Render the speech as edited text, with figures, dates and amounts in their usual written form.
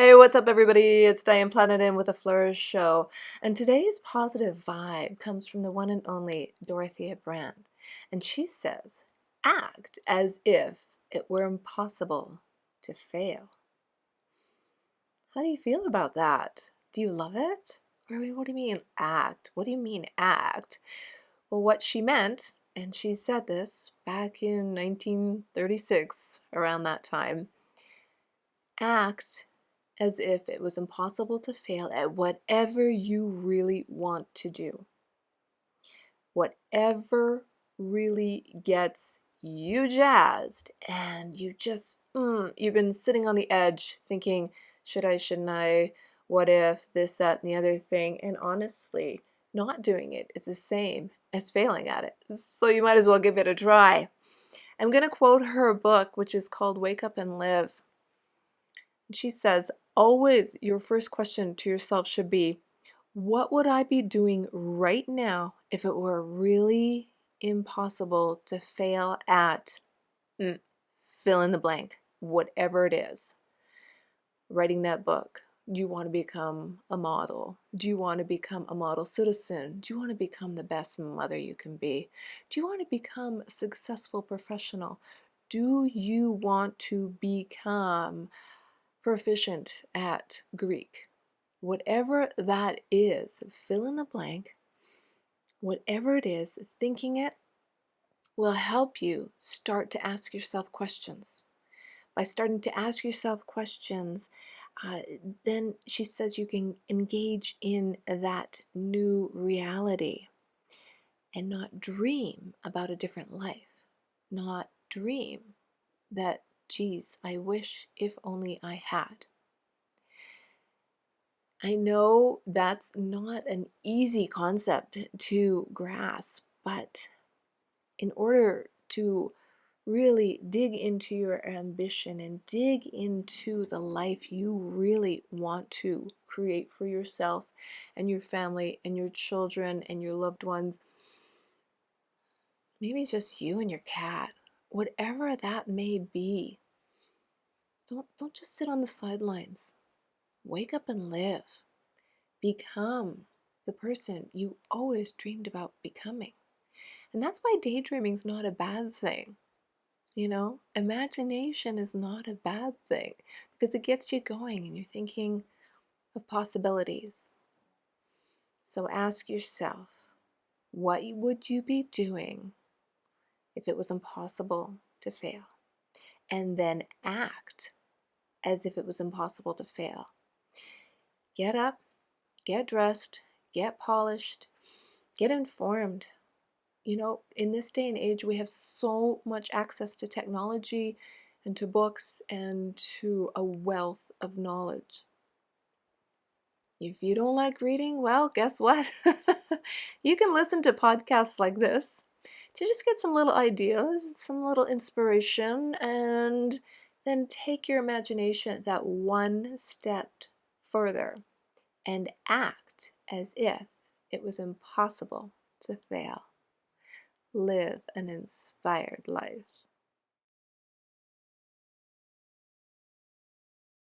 Hey, what's up, everybody? It's Diane Planidin with a Flourish show. And today's positive vibe comes from the one and only Dorothea Brande. And she says, act as if it were impossible to fail. How do you feel about that? Do you love it? Or what do you mean act? What do you mean act? Well, what she meant, and she said this back in 1936, around that time, act as if it was impossible to fail at whatever you really want to do. Whatever really gets you jazzed and you just, you've been sitting on the edge thinking, should I, shouldn't I, what if, this, that, and the other thing. And honestly, not doing it is the same as failing at it. So you might as well give it a try. I'm going to quote her book, which is called Wake Up and Live. She says, always your first question to yourself should be, what would I be doing right now if it were really impossible to fail at fill in the blank, whatever it is. Writing that book. Do you want to become a model? Do you want to become a model citizen? Do you want to become the best mother you can be? Do you want to become a successful professional? Do you want to become proficient at Greek? Whatever that is, fill in the blank. Whatever it is, thinking it will help you start to ask yourself questions. By starting to ask yourself questions, then she says you can engage in that new reality and not dream about a different life. Not dream that, geez, I wish if only I had. I know that's not an easy concept to grasp, but in order to really dig into your ambition and dig into the life you really want to create for yourself and your family and your children and your loved ones, maybe it's just you and your cat, whatever that may be, don't just sit on the sidelines. Wake up and live. Become the person you always dreamed about becoming. And that's why daydreaming is not a bad thing. You know, imagination is not a bad thing because it gets you going and you're thinking of possibilities. So ask yourself, what would you be doing if it was impossible to fail? And then act as if it was impossible to fail. Get up, get dressed, get polished, get informed. You know, in this day and age, we have so much access to technology and to books and to a wealth of knowledge. If you don't like reading, well, guess what? You can listen to podcasts like this to just get some little ideas, some little inspiration, and then take your imagination that one step further and act as if it was impossible to fail. Live an inspired life.